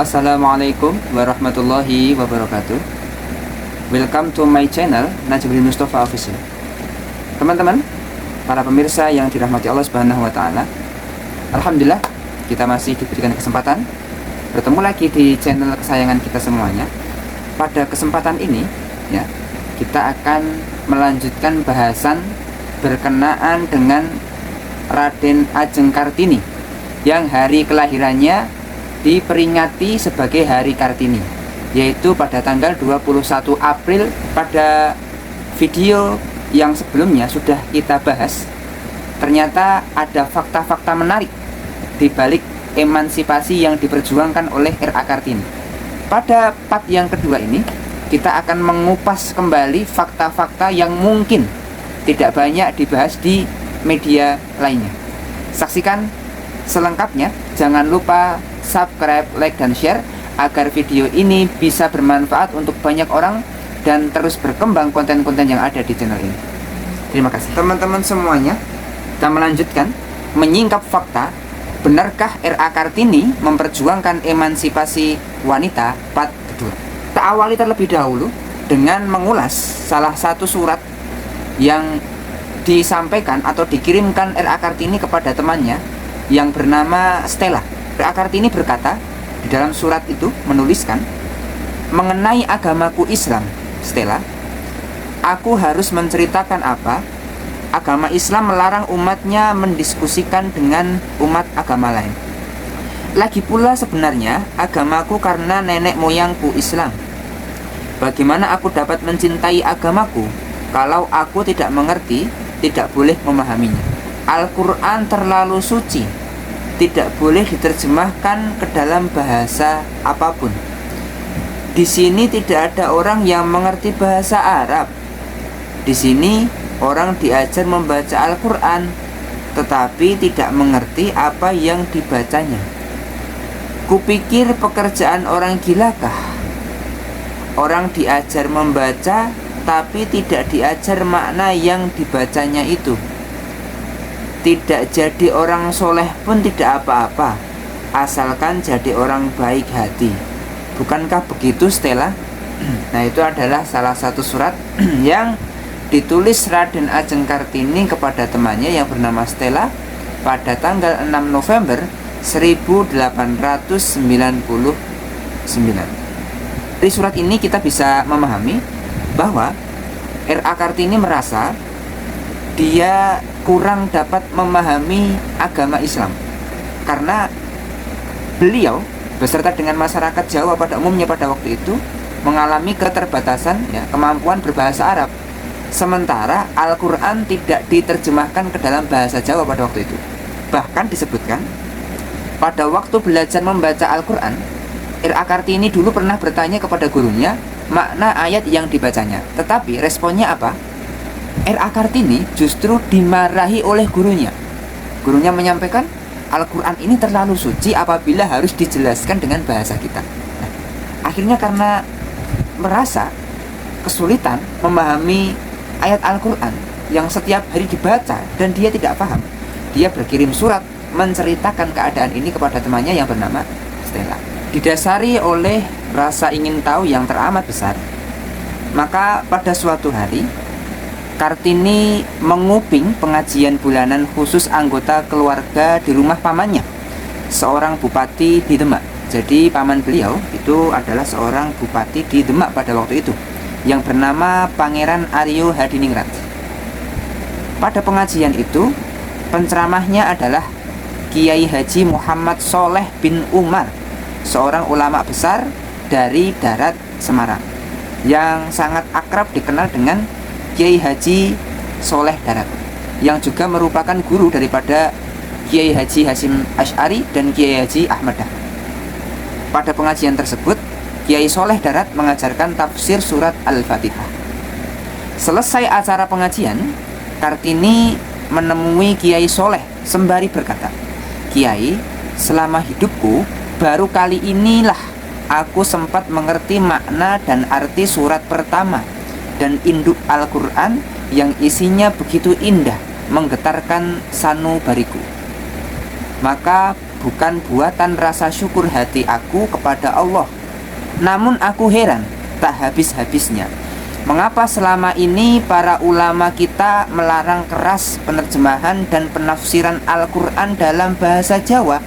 Assalamualaikum warahmatullahi wabarakatuh. Welcome to my channel Najibudin Mustafa Official. Teman-teman, para pemirsa yang dirahmati Allah Subhanahu wa taala. Alhamdulillah, kita masih diberikan kesempatan bertemu lagi di channel kesayangan kita semuanya. Pada kesempatan ini, ya, kita akan melanjutkan bahasan berkenaan dengan Raden Ajeng Kartini yang hari kelahirannya diperingati sebagai Hari Kartini, yaitu pada tanggal 21 April. Pada video yang sebelumnya sudah kita bahas, ternyata ada fakta-fakta menarik di balik emansipasi yang diperjuangkan oleh R.A. Kartini. Pada part yang kedua ini, kita akan mengupas kembali fakta-fakta yang mungkin tidak banyak dibahas di media lainnya. Saksikan selengkapnya. Jangan lupa subscribe, like, dan share agar video ini bisa bermanfaat untuk banyak orang dan terus berkembang konten-konten yang ada di channel ini. Terima kasih teman-teman semuanya. Kita melanjutkan menyingkap fakta. Benarkah R.A. Kartini memperjuangkan emansipasi wanita? Part kedua. Kita awali terlebih dahulu dengan mengulas salah satu surat yang disampaikan atau dikirimkan R.A. Kartini kepada temannya yang bernama Stella. R.A. Kartini berkata di dalam surat itu, menuliskan, mengenai agamaku Islam, Stella, aku harus menceritakan apa? Agama Islam melarang umatnya mendiskusikan dengan umat agama lain. Lagi pula sebenarnya agamaku karena nenek moyangku Islam. Bagaimana aku dapat mencintai agamaku kalau aku tidak mengerti, tidak boleh memahaminya? Al-Quran terlalu suci, tidak boleh diterjemahkan ke dalam bahasa apapun. Di sini tidak ada orang yang mengerti bahasa Arab. Di sini orang diajar membaca Al-Quran, tetapi tidak mengerti apa yang dibacanya. Kupikir pekerjaan orang gilakah? Orang diajar membaca, tapi tidak diajar makna yang dibacanya itu. Tidak jadi orang soleh pun tidak apa-apa, asalkan jadi orang baik hati. Bukankah begitu, Stella? Nah, itu adalah salah satu surat yang ditulis Raden Ajeng Kartini kepada temannya yang bernama Stella pada tanggal 6 November 1899. Dari surat ini kita bisa memahami bahwa R.A. Kartini merasa dia kurang dapat memahami agama Islam karena beliau beserta dengan masyarakat Jawa pada umumnya pada waktu itu mengalami keterbatasan, ya, kemampuan berbahasa Arab, sementara Al-Quran tidak diterjemahkan ke dalam bahasa Jawa pada waktu itu. Bahkan disebutkan pada waktu belajar membaca Al-Quran, R.A. Kartini dulu pernah bertanya kepada gurunya makna ayat yang dibacanya, tetapi responnya apa? R.A. Kartini justru dimarahi oleh gurunya. Gurunya menyampaikan Al-Quran ini terlalu suci apabila harus dijelaskan dengan bahasa kita. Nah, akhirnya karena merasa kesulitan memahami ayat Al-Quran yang setiap hari dibaca dan dia tidak paham, dia berkirim surat menceritakan keadaan ini kepada temannya yang bernama Stella. Didasari oleh rasa ingin tahu yang teramat besar, maka pada suatu hari Kartini menguping pengajian bulanan khusus anggota keluarga di rumah pamannya, seorang bupati di Demak. Jadi paman beliau itu adalah seorang bupati di Demak pada waktu itu yang bernama Pangeran Aryo Hadiningrat. Pada pengajian itu, penceramahnya adalah Kiai Haji Muhammad Soleh bin Umar, seorang ulama besar dari darat Semarang yang sangat akrab dikenal dengan Kiai Haji Soleh Darat, yang juga merupakan guru daripada Kiai Haji Hasyim Asy'ari dan Kiai Haji Ahmad Dahlan. Pada pengajian tersebut, Kiai Soleh Darat mengajarkan tafsir surat Al-Fatihah. Selesai acara pengajian, Kartini menemui Kiai Soleh sembari berkata, "Kiai, selama hidupku baru kali inilah aku sempat mengerti makna dan arti surat pertama dan induk Al-Quran yang isinya begitu indah, menggetarkan sanubariku. Maka bukan buatan rasa syukur hati aku kepada Allah. Namun aku heran tak habis-habisnya mengapa selama ini para ulama kita melarang keras penerjemahan dan penafsiran Al-Quran dalam bahasa Jawa.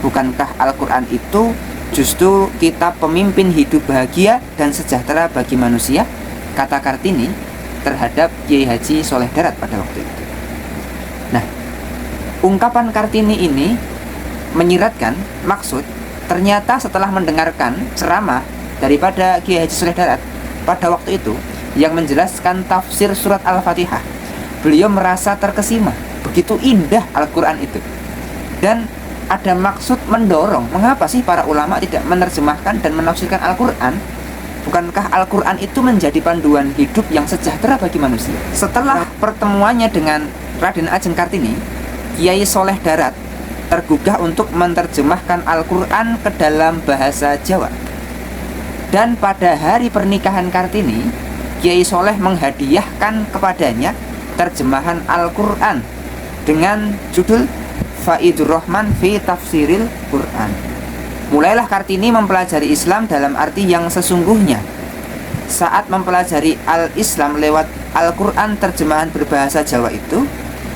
Bukankah Al-Quran itu justru kitab pemimpin hidup bahagia dan sejahtera bagi manusia? Kata Kartini terhadap Kiai Haji Soleh Darat pada waktu itu. Nah, ungkapan Kartini ini menyiratkan maksud ternyata setelah mendengarkan ceramah daripada Kiai Haji Soleh Darat pada waktu itu yang menjelaskan tafsir surat Al-Fatihah, beliau merasa terkesima, begitu indah Al-Quran itu. Dan ada maksud mendorong, mengapa sih para ulama tidak menerjemahkan dan menafsirkan Al-Quran? Bukankah Al-Quran itu menjadi panduan hidup yang sejahtera bagi manusia? Setelah pertemuannya dengan Raden Ajeng Kartini, Kiai Soleh Darat tergugah untuk menerjemahkan Al-Quran ke dalam bahasa Jawa. Dan pada hari pernikahan Kartini, Kiai Soleh menghadiahkan kepadanya terjemahan Al-Quran dengan judul Faidur Rahman fi Tafsiril Quran. Mulailah Kartini mempelajari Islam dalam arti yang sesungguhnya. Saat mempelajari Al-Islam lewat Al-Quran terjemahan berbahasa Jawa itu,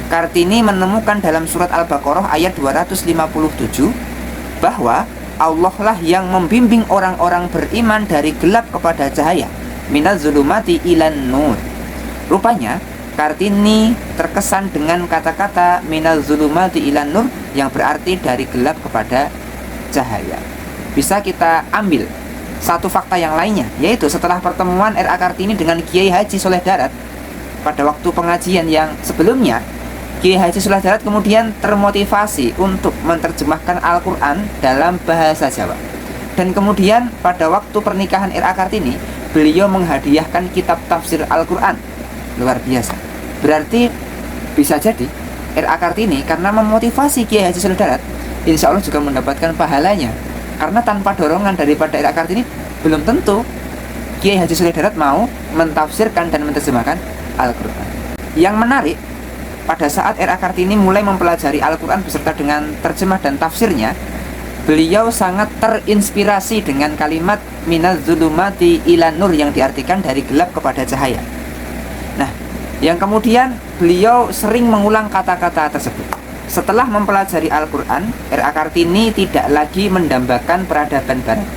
Kartini menemukan dalam surat Al-Baqarah ayat 257 bahwa Allah lah yang membimbing orang-orang beriman dari gelap kepada cahaya, minaz zulumati ilan nur. Rupanya Kartini terkesan dengan kata-kata minaz zulumati ilan nur yang berarti dari gelap kepada cahaya. Bisa kita ambil satu fakta yang lainnya, yaitu setelah pertemuan R.A. Kartini dengan Kiai Haji Soleh Darat pada waktu pengajian yang sebelumnya, Kiai Haji Soleh Darat kemudian termotivasi untuk menerjemahkan Al-Quran dalam bahasa Jawa. Dan kemudian pada waktu pernikahan R.A. Kartini, beliau menghadiahkan kitab tafsir Al-Quran. Luar biasa. Berarti bisa jadi R.A. Kartini karena memotivasi Kiai Haji Soleh Darat, insya Allah juga mendapatkan pahalanya. Karena tanpa dorongan daripada R.A. Kartini, belum tentu Kiai Haji Soleh Darat mau mentafsirkan dan menerjemahkan Al-Quran. Yang menarik, pada saat R.A. Kartini mulai mempelajari Al-Quran beserta dengan terjemah dan tafsirnya, beliau sangat terinspirasi dengan kalimat minaz zulumati ilan nur yang diartikan dari gelap kepada cahaya. Nah, yang kemudian beliau sering mengulang kata-kata tersebut. Setelah mempelajari Al-Quran, R.A. Kartini tidak lagi mendambakan peradaban barat.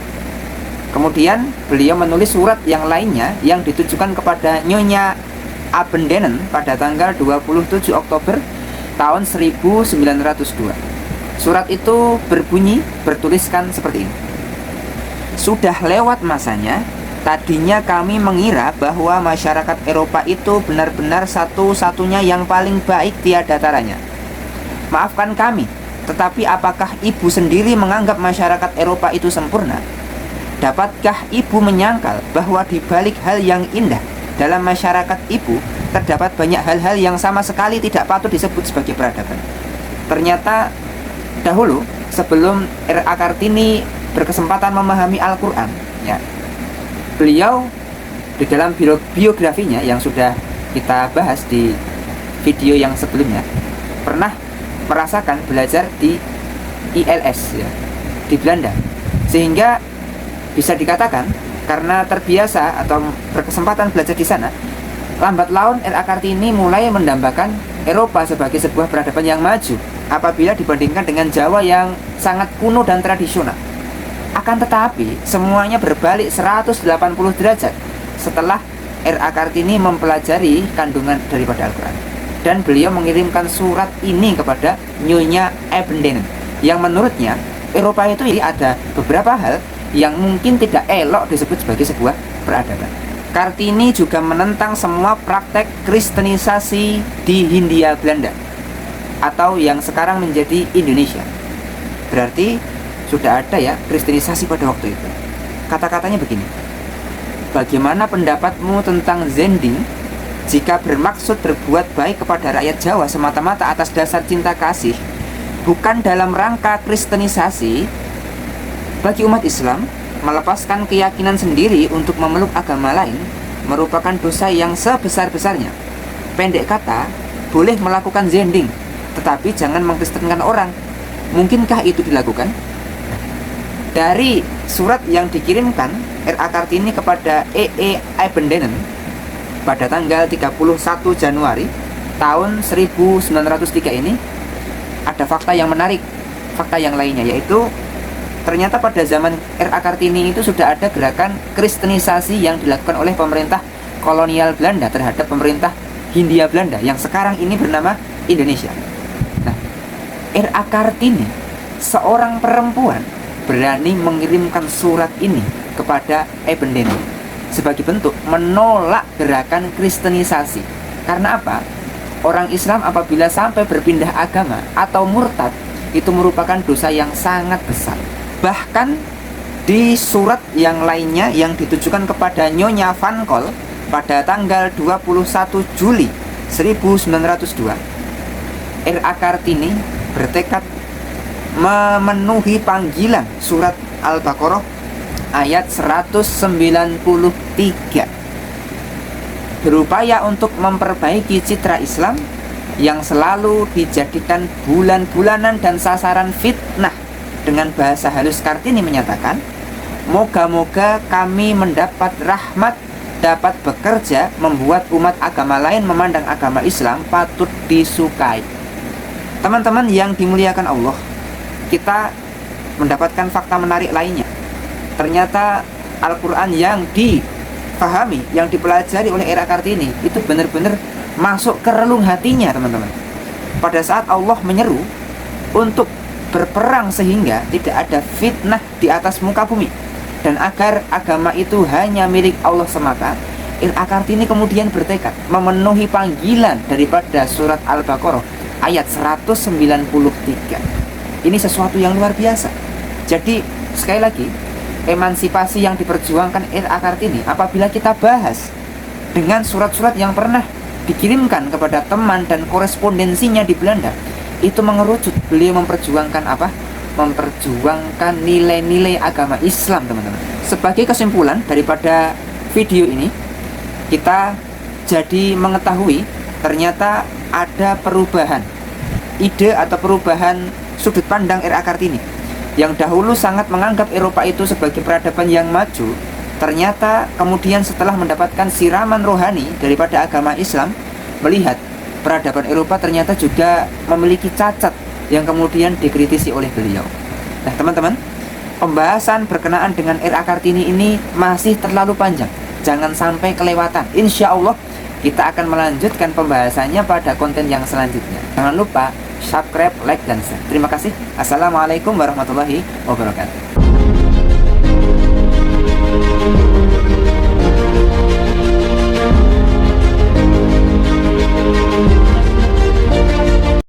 Kemudian beliau menulis surat yang lainnya yang ditujukan kepada Nyonya Abendenen pada tanggal 27 Oktober tahun 1902. Surat itu bertuliskan seperti ini. Sudah lewat masanya, tadinya kami mengira bahwa masyarakat Eropa itu benar-benar satu-satunya yang paling baik tiada taranya. Maafkan kami, tetapi apakah ibu sendiri menganggap masyarakat Eropa itu sempurna? Dapatkah ibu menyangkal bahwa di balik hal yang indah dalam masyarakat ibu terdapat banyak hal-hal yang sama sekali tidak patut disebut sebagai peradaban? Ternyata dahulu sebelum R.A. Kartini berkesempatan memahami Al-Quran, ya, beliau di dalam biografinya yang sudah kita bahas di video yang sebelumnya pernah merasakan belajar di ILS, ya, di Belanda, sehingga bisa dikatakan karena terbiasa atau berkesempatan belajar di sana, lambat laun R.A. Kartini mulai mendambakan Eropa sebagai sebuah peradaban yang maju apabila dibandingkan dengan Jawa yang sangat kuno dan tradisional. Akan tetapi semuanya berbalik 180 derajat setelah R.A. Kartini mempelajari kandungan daripada Al-Quran. Dan beliau mengirimkan surat ini kepada Nyonya Abendenen, yang menurutnya Eropa itu ada beberapa hal yang mungkin tidak elok disebut sebagai sebuah peradaban. Kartini juga menentang semua praktek kristenisasi di Hindia Belanda atau yang sekarang menjadi Indonesia. Berarti sudah ada ya kristenisasi pada waktu itu. Kata-katanya begini: bagaimana pendapatmu tentang Zending jika bermaksud berbuat baik kepada rakyat Jawa semata-mata atas dasar cinta kasih, bukan dalam rangka kristenisasi? Bagi umat Islam, melepaskan keyakinan sendiri untuk memeluk agama lain merupakan dosa yang sebesar-besarnya. Pendek kata, boleh melakukan zending, tetapi jangan mengkristenkan orang. Mungkinkah itu dilakukan? Dari surat yang dikirimkan R.A. Kartini kepada E.E. Eibendenen pada tanggal 31 Januari tahun 1903 ini, ada fakta yang menarik, fakta yang lainnya, yaitu ternyata pada zaman R.A. Kartini itu sudah ada gerakan kristenisasi yang dilakukan oleh pemerintah kolonial Belanda terhadap pemerintah Hindia Belanda yang sekarang ini bernama Indonesia. Nah, R.A. Kartini, seorang perempuan, berani mengirimkan surat ini kepada Eibendenen sebagai bentuk menolak gerakan kristenisasi. Karena apa? Orang Islam apabila sampai berpindah agama atau murtad, itu merupakan dosa yang sangat besar. Bahkan di surat yang lainnya yang ditujukan kepada Nyonya Van Kol pada tanggal 21 Juli 1902, R.A. Kartini bertekad memenuhi panggilan surat Al-Baqarah ayat 193, berupaya untuk memperbaiki citra Islam yang selalu dijadikan bulan-bulanan dan sasaran fitnah. Dengan bahasa halus, Kartini menyatakan, moga-moga kami mendapat rahmat, dapat bekerja membuat umat agama lain memandang agama Islam patut disukai. Teman-teman yang dimuliakan Allah, kita mendapatkan fakta menarik lainnya. Ternyata Al-Quran yang difahami, yang dipelajari oleh R.A. Kartini itu benar-benar masuk ke relung hatinya, teman-teman. Pada saat Allah menyeru untuk berperang sehingga tidak ada fitnah di atas muka bumi dan agar agama itu hanya milik Allah semata, R.A. Kartini kemudian bertekad memenuhi panggilan daripada surat Al-Baqarah ayat 193. Ini sesuatu yang luar biasa. Jadi sekali lagi, emansipasi yang diperjuangkan R.A. Kartini apabila kita bahas dengan surat-surat yang pernah dikirimkan kepada teman dan korespondensinya di Belanda, itu mengerucut beliau memperjuangkan apa? Memperjuangkan nilai-nilai agama Islam, teman-teman. Sebagai kesimpulan daripada video ini, kita jadi mengetahui ternyata ada perubahan ide atau perubahan sudut pandang R.A. Kartini yang dahulu sangat menganggap Eropa itu sebagai peradaban yang maju. Ternyata kemudian setelah mendapatkan siraman rohani daripada agama Islam, melihat peradaban Eropa ternyata juga memiliki cacat yang kemudian dikritisi oleh beliau. Nah, teman-teman, pembahasan berkenaan dengan R.A. Kartini ini masih terlalu panjang, jangan sampai kelewatan. Insya Allah kita akan melanjutkan pembahasannya pada konten yang selanjutnya. Jangan lupa subscribe, like, dan share. Terima kasih. Assalamualaikum warahmatullahi wabarakatuh.